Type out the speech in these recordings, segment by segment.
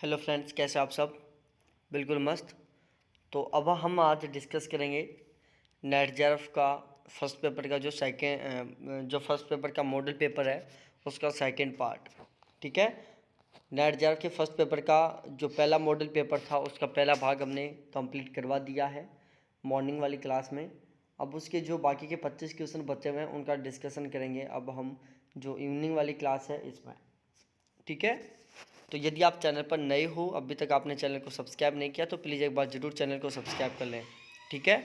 Hello friends, कैसे आप सब? बिल्कुल मस्त। तो अब हम आज डिस्कस करेंगे नेट जेआरएफ का फर्स्ट पेपर का जो फर्स्ट पेपर का मॉडल पेपर है उसका सेकंड पार्ट। ठीक है। नेट जेआरएफ के फर्स्ट पेपर का जो पहला मॉडल पेपर था उसका पहला भाग हमने कंप्लीट करवा दिया है मॉर्निंग वाली क्लास में। अब उसके जो बाकी के 25 क्वेश्चन बचे हुए हैं उनका डिस्कशन करेंगे अब हम जो इवनिंग वाली क्लास है इसमें। ठीक है। तो यदि आप चैनल पर नए हो, अभी तक आपने चैनल को सब्सक्राइब नहीं किया तो प्लीज़ एक बार ज़रूर चैनल को सब्सक्राइब कर लें। ठीक है।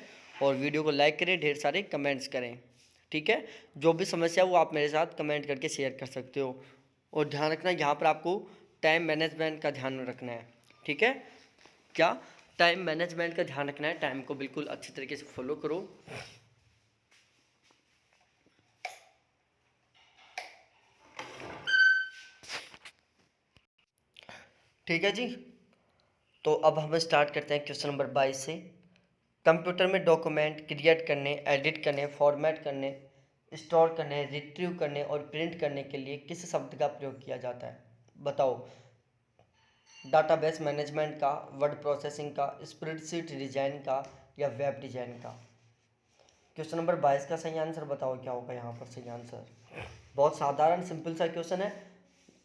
और वीडियो को लाइक करें, ढेर सारे कमेंट्स करें। ठीक है। जो भी समस्या वो आप मेरे साथ कमेंट करके शेयर कर सकते हो। और ध्यान रखना, यहाँ पर आपको टाइम मैनेजमेंट का ध्यान रखना है। ठीक है। क्या? टाइम मैनेजमेंट का ध्यान रखना है। टाइम को बिल्कुल अच्छी तरीके से फॉलो करो। ठीक है जी। तो अब हम स्टार्ट करते हैं क्वेश्चन नंबर 22 से। कंप्यूटर में डॉक्यूमेंट क्रिएट करने, एडिट करने, फॉर्मेट करने, स्टोर करने, रिट्रीव करने और प्रिंट करने के लिए किस शब्द का प्रयोग किया जाता है? बताओ। डाटाबेस मैनेजमेंट का, वर्ड प्रोसेसिंग का, स्प्रेडशीट डिजाइन का या वेब डिजाइन का? क्वेश्चन नंबर 22 का सही आंसर बताओ, क्या होगा यहाँ पर सही आंसर? बहुत साधारण सिंपल सा क्वेश्चन है।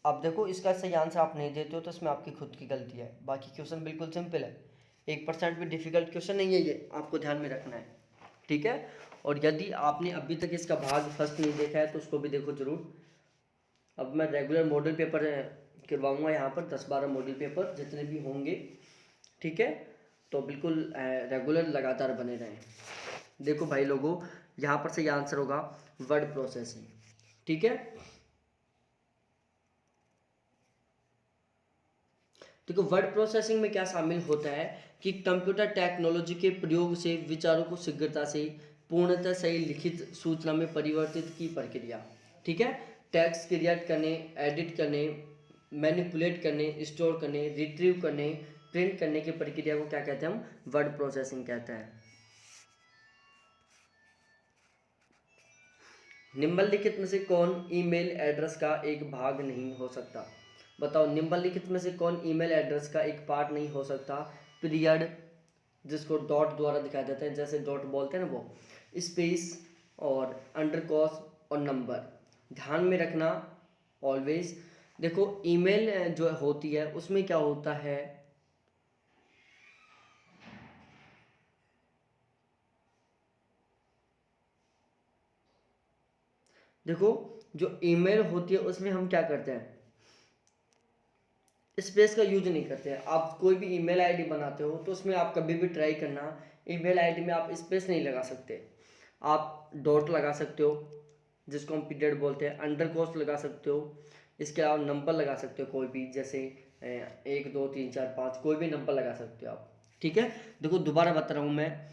अब देखो, इसका सही आंसर आप नहीं देते हो तो इसमें आपकी खुद की गलती है। बाकी क्वेश्चन बिल्कुल सिंपल है। 1% भी डिफिकल्ट क्वेश्चन नहीं है, ये आपको ध्यान में रखना है। ठीक है। और यदि आपने अभी तक इसका भाग फर्स्ट नहीं देखा है तो उसको भी देखो जरूर। अब मैं रेगुलर मॉडल पेपर करवाऊंगा यहाँ पर 10-12 मॉडल पेपर जितने भी होंगे। ठीक है। तो बिल्कुल रेगुलर लगातार बने रहें। देखो भाई लोगों, यहाँ पर सही आंसर होगा वर्ड प्रोसेसिंग। ठीक है। देखो, वर्ड प्रोसेसिंग में क्या शामिल होता है कि कंप्यूटर टेक्नोलॉजी के प्रयोग से विचारों को शीघ्रता से पूर्णतः सही लिखित सूचना में परिवर्तित की प्रक्रिया। ठीक है। टेक्स्ट क्रिएट करने, एडिट करने, मैनिपुलेट करने, स्टोर करने, रिट्रीव करने, प्रिंट करने की प्रक्रिया को क्या कहते हैं? हम वर्ड प्रोसेसिंग कहते हैं। निम्नलिखित में से कौन ईमेल एड्रेस का एक भाग नहीं हो सकता? बताओ, निम्नलिखित में से कौन ईमेल एड्रेस का एक पार्ट नहीं हो सकता? पीरियड, जिसको डॉट द्वारा दिखाया जाता है, जैसे डॉट बोलते हैं ना वो, स्पेस और अंडरकोस और नंबर। ध्यान में रखना ऑलवेज। देखो, ईमेल जो होती है उसमें क्या होता है, देखो जो ईमेल होती है उसमें हम क्या करते हैं, स्पेस का यूज नहीं करते हैं। आप कोई भी ईमेल आईडी बनाते हो तो उसमें आप कभी भी ट्राई करना, ईमेल आईडी में आप स्पेस नहीं लगा सकते। आप डॉट लगा सकते हो जिसको हम पीरियड बोलते हैं, अंडरकोस लगा सकते हो, इसके अलावा नंबर लगा सकते हो कोई भी, जैसे 1 2 3 4 5, कोई भी नंबर लगा सकते हो आप। ठीक है। देखो, दोबारा बता रहा हूँ मैं।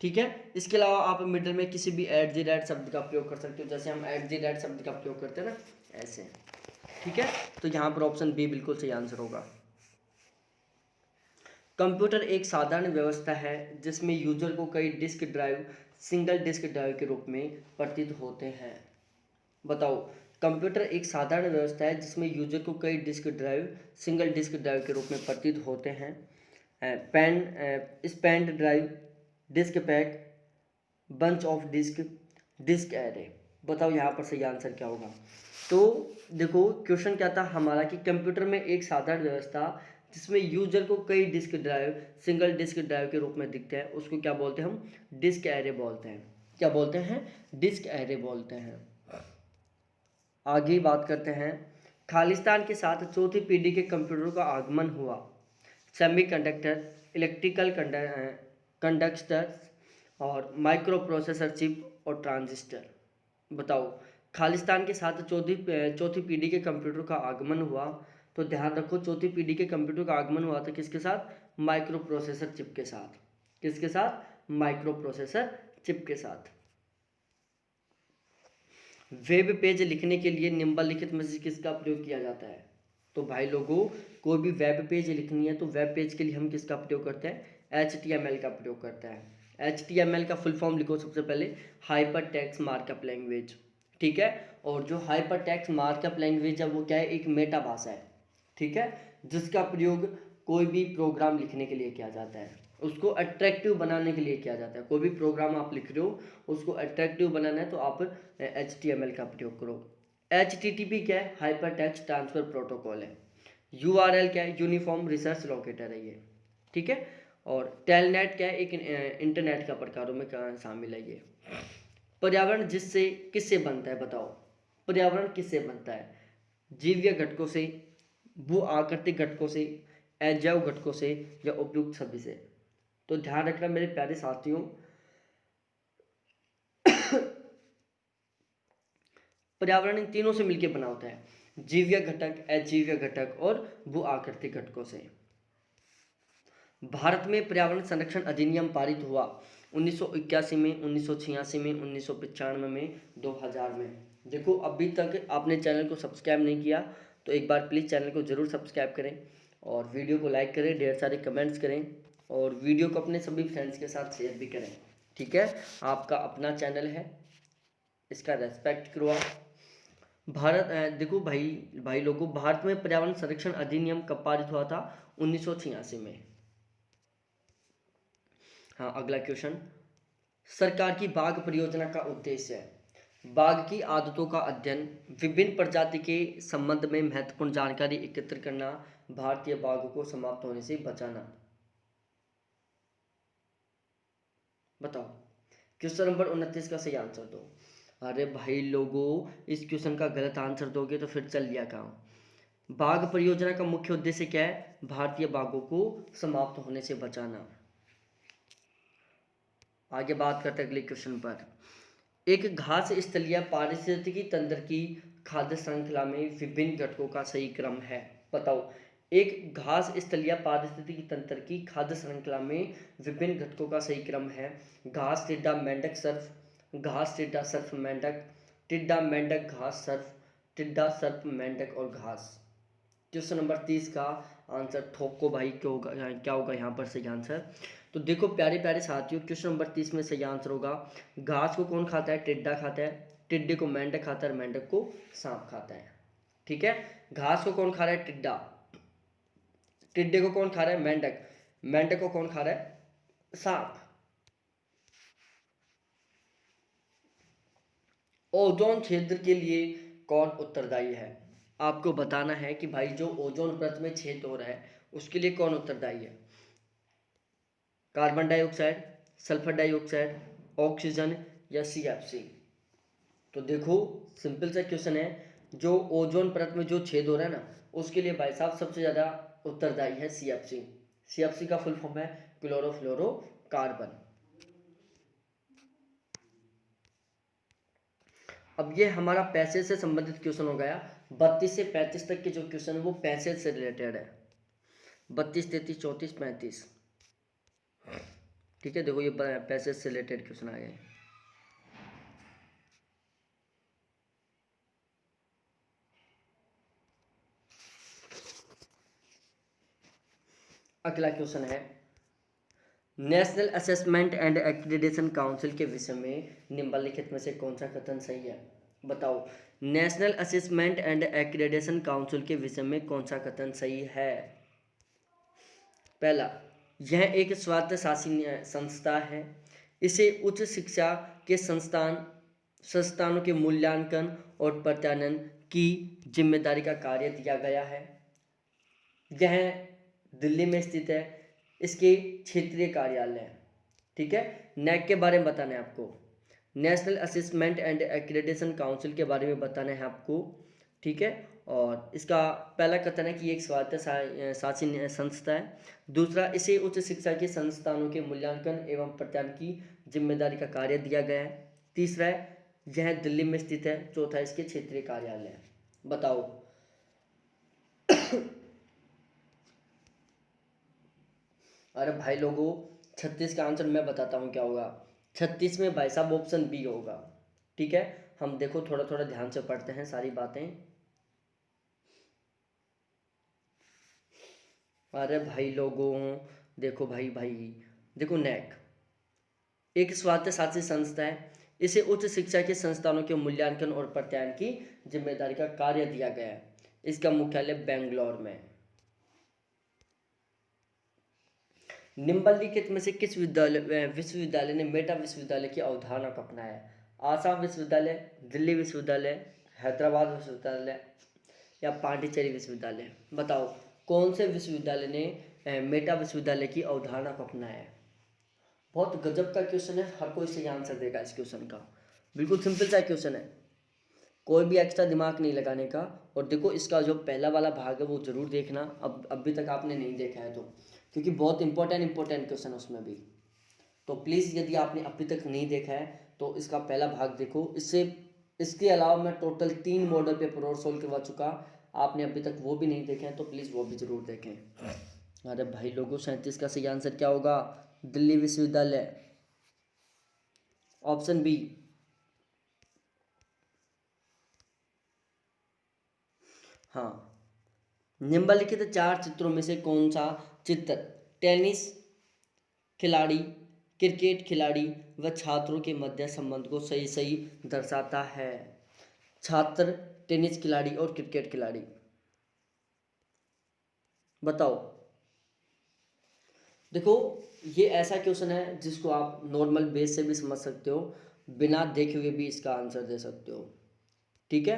ठीक है। इसके अलावा आप मिडिल में किसी भी एट द रेट शब्द का प्रयोग कर सकते हो, जैसे हम एट द रेट शब्द का प्रयोग करते हैं ना, ऐसे। ठीक है। तो यहाँ पर ऑप्शन बी बिल्कुल सही आंसर होगा। कंप्यूटर एक साधारण व्यवस्था है जिसमें यूजर को कई disk drive single disk drive के रूप में प्रतीत होते हैं। बताओ। कंप्यूटर एक साधारण व्यवस्था है जिसमें यूजर को कई disk drive single disk drive के रूप में प्रतीत होते हैं। Pen spend drive, disk pack, bunch of disk, disk array. बताओ यहाँ पर सही आंसर क्या होगा? तो देखो, क्वेश्चन क्या था हमारा कि कंप्यूटर में एक साधारण व्यवस्था जिसमें यूजर को कई disk drive single disk drive के रूप में दिखते हैं उसको क्या बोलते हैं? हम डिस्क एरे बोलते हैं। क्या बोलते हैं? डिस्क एरे बोलते हैं। आगे बात करते हैं। खालिस्तान के साथ चौथी पीढ़ी के कंप्यूटर का आगमन हुआ। सेमीकंडक्टर, इलेक्ट्रिकल कंडक्टर और माइक्रो प्रोसेसर चिप और ट्रांजिस्टर। बताओ। खालिस्तान के साथ चौथी पीढ़ी के कंप्यूटर का आगमन हुआ। तो ध्यान रखो, चौथी पीढ़ी के कंप्यूटर का आगमन हुआ था किसके साथ? माइक्रो प्रोसेसर चिप के साथ। किसके साथ? माइक्रो प्रोसेसर चिप के साथ। वेब पेज लिखने के लिए निम्नलिखित में से किसका प्रयोग किया जाता है? तो भाई लोगों, कोई भी वेब पेज लिखनी है तो वेब पेज के लिए हम किसका प्रयोग करते हैं? HTML का प्रयोग करते हैं। HTML का फुल फॉर्म लिखो सबसे पहले, हाइपर टेक्स्ट मार्कअप लैंग्वेज, ठीक है। और जो हाइपर टेक्स्ट मार्कअप लैंग्वेज है वो क्या है, एक मेटा भाषा है, ठीक है, जिसका प्रयोग कोई भी प्रोग्राम लिखने के लिए किया जाता है, उसको अट्रैक्टिव बनाने के लिए किया जाता है। कोई भी प्रोग्राम आप लिख रहे हो उसको अट्रैक्टिव बनाना है तो आप HTML का प्रयोग करो। HTTP क्या है, हाइपर टेक्स्ट ट्रांसफर प्रोटोकॉल है। URL क्या है, यूनिफॉर्म रिसर्च लोकेटर है ये, ठीक है। और टेलनेट क्या है, एक इंटरनेट का प्रकारों में शामिल है ये। पर्यावरण जिससे किससे बनता है बताओ, पर्यावरण किससे बनता है, जीवीय घटकों से, भू आकृतिक घटकों से, अजैव घटकों से, या उपयुक्त सभी से। तो ध्यान रखना मेरे प्यारे साथियों, पर्यावरण इन तीनों से मिलकर बना होता है, जीवीय घटक, अजीवीय घटक और भू आकृतिक घटकों से। भारत में पर्यावरण संरक्षण अधिनियम पारित हुआ 1981 में, 1986 में, 1995 में, 2000 में। देखो अभी तक आपने चैनल को सब्सक्राइब नहीं किया तो एक बार प्लीज़ चैनल को ज़रूर सब्सक्राइब करें और वीडियो को लाइक करें, ढेर सारे कमेंट्स करें और वीडियो को अपने सभी फ्रेंड्स के साथ शेयर भी करें, ठीक है। आपका अपना चैनल है, इसका रेस्पेक्ट करो आप। देखो भाई लोगों, भारत में पर्यावरण संरक्षण अधिनियम कब पारित हुआ था, 1986 में। हाँ, अगला क्वेश्चन, सरकार की बाघ परियोजना का उद्देश्य है बाघ की आदतों का अध्ययन, विभिन्न प्रजाति के संबंध में महत्वपूर्ण जानकारी एकत्र करना, भारतीय बाघों को समाप्त होने से बचाना। बताओ, क्वेश्चन नंबर 29 का सही आंसर दो। अरे भाई लोगों, इस क्वेश्चन का गलत आंसर दोगे तो फिर चल लिया काम। बाघ परियोजना का मुख्य उद्देश्य क्या है, भारतीय बाघों को समाप्त होने से बचाना। आगे बात करते हैं अगले क्वेश्चन पर। एक घास स्थलीय पारिस्थितिकी तंत्र की खाद्य श्रृंखला में विभिन्न घटकों का सही क्रम है। बताओ, एक घास स्थलीय पारिस्थितिकी तंत्र की खाद्य श्रृंखला में विभिन्न घटकों का सही क्रम है। घास, टिड्डा, मेंढक, सर्प, घास, टिड्डा, सर्प, मेंढक, टिड्डा, मेंढक, घास, सर्प, टिड्डा, सर्प, मेंढक और घास। क्वेश्चन नंबर 30 का आंसर ठोको भाई, क्यों होगा, क्या होगा यहाँ पर सही आंसर। तो देखो प्यारे प्यारे साथियों, क्वेश्चन नंबर 30 में सही आंसर होगा, घास को कौन खाता है, टिड्डा खाता है, टिड्डे को मेंढक खाता है, मेंढक को सांप खाता है, ठीक है। घास को कौन खा रहा है, टिड्डा, टिड्डे को कौन खा रहा है, मेंढक, मेंढक को कौन खा रहा है, सांप। ओजोन क्षेत्र के लिए कौन उत्तरदायी है, आपको बताना है कि भाई जो ओजोन परत में छेद हो रहा है उसके लिए कौन उत्तरदायी है। Carbon dioxide, sulphur dioxide, oxygen या CFC। तो देखो सिंपल सा क्वेश्चन है, जो ओजोन परत में जो छेद हो रहा है ना उसके लिए भाई साहब सबसे ज़्यादा उत्तरदायी है CFC। CFC का फुल फॉर्म है क्लोरोफ्लोरोकार्बन। अब ये हमारा पैसेज से संबंधित क्वेश्चन हो गया। 32 से 35 तक के जो क्वेश्चन है वो पैसेज से रिलेटेड है। 32, 33, 34, 35, ठीक है। देखो ये पैसेज से रिलेटेड क्वेश्चन आ गए। अगला क्वेश्चन है, national assessment and accreditation council के विषय में निम्नलिखित में से कौन सा कथन सही है। बताओ, national assessment and accreditation council के विषय में कौन सा कथन सही है। पहला, यह एक स्वायत्त शासी संस्था है, इसे उच्च शिक्षा के संस्थानों के मूल्यांकन और प्रत्यायन की जिम्मेदारी का कार्य दिया गया है। यह दिल्ली में स्थित है, इसके क्षेत्रीय कार्यालय हैं, ठीक है। नैक के बारे में बताना है आपको, national assessment and accreditation council के बारे में बताना है आपको, ठीक है। और इसका पहला कथन है कि एक स्वायत्त शासी संस्था है। दूसरा, इसे उच्च शिक्षा के संस्थानों के मूल्यांकन एवं प्रत्यायन की जिम्मेदारी का कार्य दिया गया है। तीसरा है, यह दिल्ली में स्थित है। चौथा, इसके क्षेत्रीय कार्यालय है। बताओ, अरे भाई लोगों, 36 का आंसर मैं बताता हूँ क्या होगा। 36 में भाई साहब ऑप्शन बी होगा, ठीक है। हम देखो थोड़ा थोड़ा ध्यान से पढ़ते हैं सारी बातें। अरे भाई लोगों, देखो भाई देखो, नेक, एक स्वायत्तशासी संस्था है। इसे उच्च शिक्षा के संस्थानों के मूल्यांकन और प्रत्यायन की जिम्मेदारी का कार्य दिया गया है। इसका मुख्यालय बेंगलोर में है। निम्नलिखित में से किस विश्वविद्यालय ने मेटा विश्वविद्यालय की अवधारणा को अपनाया है? आसाम विश्वविद्यालय, दिल्ली विश्वविद्यालय, हैदराबाद विश्वविद्यालय या पांडिचेरी विश्वविद्यालय? बताओ कौन से विश्वविद्यालय ने मेटा विश्वविद्यालय की अवधारणा को अपनाया है? बहुत गजब का क्वेश्चन है, हर कोई सही आंसर देगा इस क्वेश्चन का। बिल्कुल सिंपल सा क्वेश्चन है, कोई भी एक्स्ट्रा दिमाग नहीं लगाने का। और देखो इसका जो पहला वाला भाग है वो ज़रूर देखना, अब अभी तक आपने नहीं देखा है तो, क्योंकि बहुत इंपॉर्टेंट क्वेश्चन है उसमें भी। तो प्लीज़ यदि आपने अभी तक नहीं देखा है तो इसका पहला भाग देखो। इसके अलावा मैं टोटल 3 मॉडल पेपर और सोल्व करवा चुका, आपने अभी तक वो भी नहीं देखे हैं तो प्लीज़ वो भी ज़रूर देखें। अरे भाई लोगों, 37 का सही आंसर क्या होगा? दिल्ली विश्वविद्यालय, ऑप्शन बी। हाँ, निम्नलिखित 4 चित्रों में से कौन सा चित्र टेनिस खिलाड़ी, क्रिकेट खिलाड़ी व छात्रों के मध्य संबंध को सही सही दर्शाता है? छात्र, टेनिस खिलाड़ी और क्रिकेट खिलाड़ी, बताओ। देखो ये ऐसा क्वेश्चन है जिसको आप नॉर्मल बेस से भी समझ सकते हो, बिना देखे हुए भी इसका आंसर दे सकते हो, ठीक है।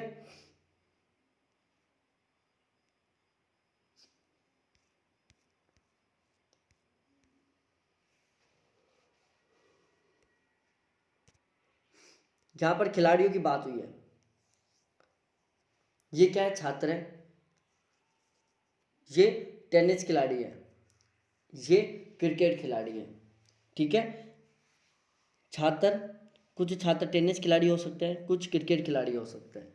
जहां पर खिलाड़ियों की बात हुई है, ये क्या है? छात्र है, ये टेनिस खिलाड़ी है, ये क्रिकेट खिलाड़ी है, ठीक है। छात्र, कुछ छात्र टेनिस खिलाड़ी हो सकते हैं, कुछ क्रिकेट खिलाड़ी हो सकते हैं।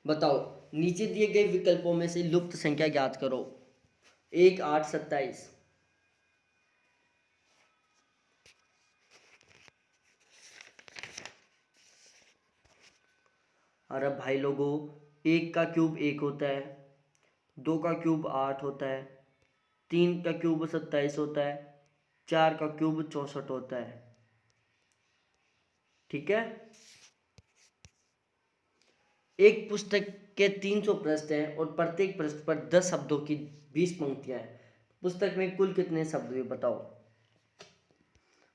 बताओ नीचे दिए गए विकल्पों में से लुप्त संख्या ज्ञात करो। 1, 8, 27। अरे भाई लोगों, 1 का क्यूब 1 होता है, 2 का क्यूब 8 होता है, 3 का क्यूब 27 होता है, 4 का क्यूब 64 होता है, ठीक है। एक पुस्तक के 300 पृष्ठ हैं और प्रत्येक पृष्ठ पर 10 शब्दों की 20 पंक्तियां हैं। पुस्तक में कुल कितने शब्द हुए बताओ?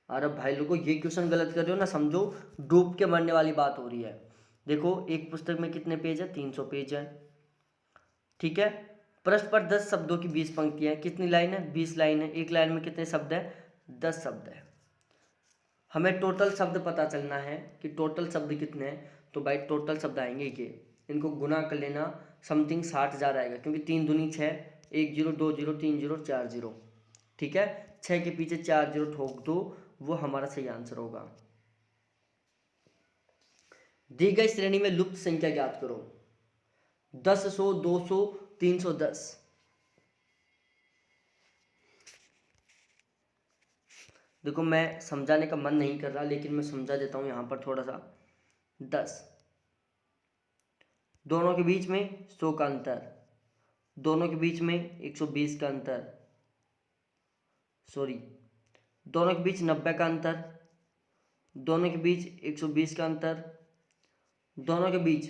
अरे भाई लोगों, ये क्वेश्चन गलत कर रहे हो ना, समझो डूब के मरने वाली बात हो रही है। देखो एक पुस्तक में कितने पेज है? 300 पेज है, ठीक है। पृष्ठ पर 10 शब्दों की 20 पंक्तियां, कितनी लाइन है? 20 लाइन है। एक लाइन में कितने शब्द है? 10 शब्द है। हमें टोटल शब्द पता चलना है कि टोटल शब्द कितने हैं, तो भाई टोटल शब्द आएंगे ये, इनको गुना कर लेना, समथिंग 60,000 आएगा, क्योंकि 3 दूनी 6, 1 0 2 0 3 0 4 0, ठीक है। 6 के पीछे 4 0 ठोक दो, वो हमारा सही आंसर होगा। दी गई श्रेणी में लुप्त संख्या ज्ञात करो। 10, 100, 200, 310। देखो मैं समझाने का मन नहीं कर रहा, लेकिन मैं समझा देता हूँ यहाँ पर थोड़ा सा। 10, दोनों के बीच में 100 का अंतर, दोनों के बीच में 120 का अंतर, सॉरी, दोनों के बीच 90 का अंतर, दोनों के बीच 120 का अंतर, दोनों के बीच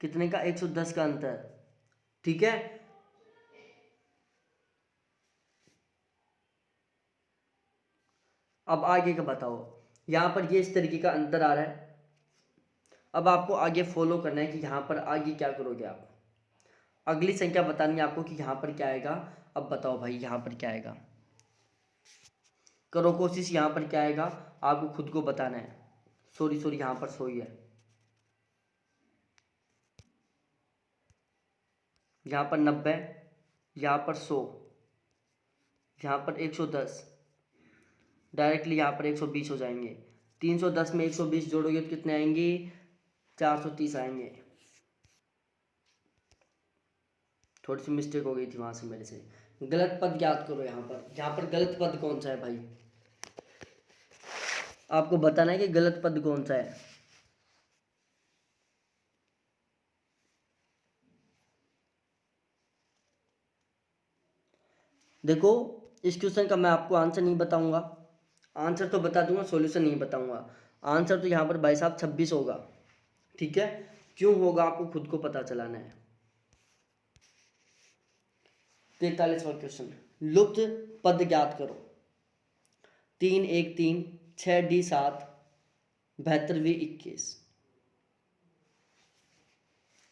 कितने का? 110 का अंतर, ठीक है। अब आगे का बताओ, यहाँ पर ये इस तरीके का अंतर आ रहा है। अब आपको आगे फॉलो करना है कि यहाँ पर आगे क्या करोगे आप। अगली संख्या बतानी है आपको कि यहाँ पर क्या आएगा। अब बताओ भाई यहाँ पर क्या आएगा, करो कोशिश, यहाँ पर क्या आएगा आपको खुद को बताना है। सॉरी सॉरी, यहाँ पर सोई है, यहाँ पर 90, यहाँ पर 100, यहाँ पर 110, डायरेक्टली यहाँ पर 120 हो जाएंगे। 310 में 120 जोड़ोगे तो कितने आएंगे? 430 आएंगे। थोड़ी सी मिस्टेक हो गई थी वहाँ से मेरे से। गलत पद ज्ञात करो। यहाँ पर गलत पद कौन सा है भाई, आपको बताना है कि गलत पद कौन सा है। देखो, इस क्वेश्चन का मैं आपको आंसर नहीं बताऊंगा, आंसर तो बता दूंगा, सॉल्यूशन नहीं बताऊंगा। आंसर तो यहाँ पर भाई साहब 26 होगा। ठीक है, क्यों होगा आपको खुद को पता चलाना है। 43वां क्वेश्चन, लुप्त पद ज्ञात करो। 3 1 3 6 D 7 72 V 21।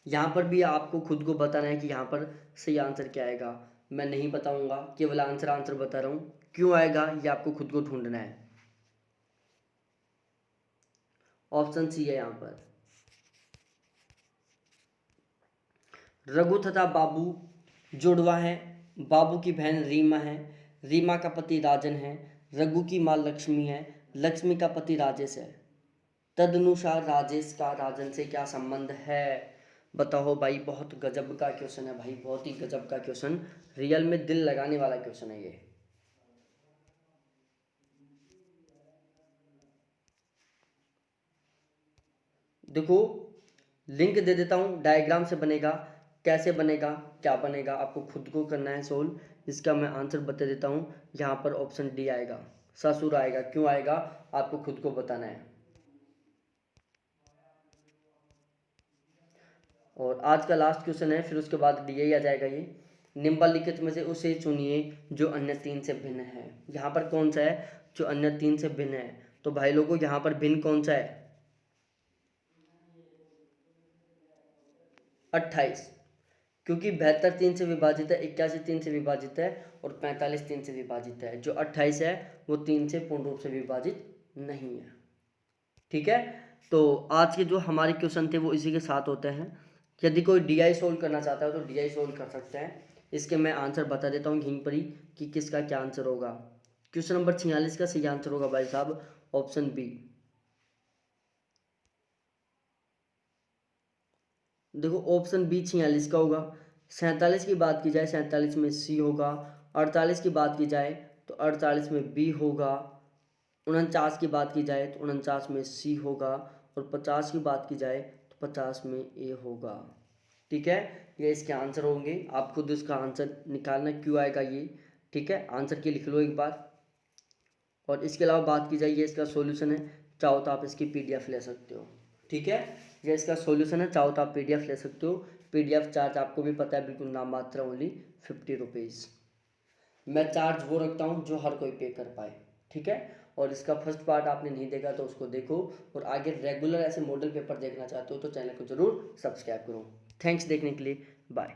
यहाँ पर भी आपको खुद को बताना है कि यहाँ पर सही आंसर क्या आएगा। मैं नहीं बताऊंगा, केवल आंसर बता रहा हूँ, क्यों आएगा ये आपको खुद को ढूंढना है। ऑप्शन सी है यहाँ पर। रघु तथा बाबू जुड़वा है। बाबू की बहन रीमा है। रीमा का पति राजन है। रघु की माँ लक्ष्मी है। लक्ष्मी का पति राजेश है। तदनुसार राजेश का राजन से क्या संबंध है। बताओ भाई, बहुत गजब का क्वेश्चन है भाई, बहुत ही गजब का क्वेश्चन, रियल में दिल लगाने वाला क्वेश्चन है ये। देखो, लिंक दे देता हूँ, डायग्राम से बनेगा, कैसे बनेगा क्या बनेगा आपको खुद को करना है सोल्व। इसका मैं आंसर बता देता हूँ। यहाँ पर ऑप्शन डी आएगा, ससुर आएगा। क्यों आएगा आपको खुद को बताना है। और आज का लास्ट क्वेश्चन है, फिर उसके बाद डी आ जाएगा ये। निम्नलिखित में से उसे चुनिए जो अन्य तीन से भिन्न है। यहाँ पर कौन सा है जो अन्य तीन से भिन्न है। तो भाई लोगों, यहाँ पर भिन्न कौन सा है, 28। क्योंकि 72 3 से विभाजित है, 81 3 से विभाजित है और 45 3 से विभाजित है। जो 28 है वो 3 से पूर्ण रूप से विभाजित नहीं है। ठीक है, तो आज के जो हमारे क्वेश्चन थे वो इसी के साथ होते हैं। यदि कोई डीआई सोल्व करना चाहता है तो डीआई सोल्व कर सकते हैं। इसके मैं आंसर बता देता हूँ यहीं पर ही कि किसका क्या आंसर होगा। क्वेश्चन नंबर 46 का सही आंसर होगा भाई साहब ऑप्शन बी। देखो, ऑप्शन बी 46 का होगा। 47 की बात की जाए 47 में सी होगा। 48 की बात की जाए तो 48 में बी होगा। 49 की बात की जाए तो 49 में सी होगा। और 50 की बात की जाए तो 50 में ए होगा। ठीक है, ये इसके आंसर होंगे। आप खुद इसका आंसर निकालना क्यों आएगा ये। ठीक है, आंसर की लिख लो एक बार। और इसके अलावा बात की जाए ये इसका सॉल्यूशन है, चाहो तो आप इसकी पीडीएफ ले सकते हो। ठीक है, ये इसका सॉल्यूशन है, चाहो तो आप पीडीएफ ले सकते हो। पीडीएफ चार्ज आपको भी पता है, बिल्कुल नाम मात्र, ओनली 50 रुपीज़। मैं चार्ज वो रखता हूँ जो हर कोई पे कर पाए। ठीक है, और इसका फर्स्ट पार्ट आपने नहीं देखा तो उसको देखो, और आगे रेगुलर ऐसे मॉडल पेपर देखना चाहते हो तो चैनल को जरूर सब्सक्राइब करो। थैंक्स देखने के लिए, बाय।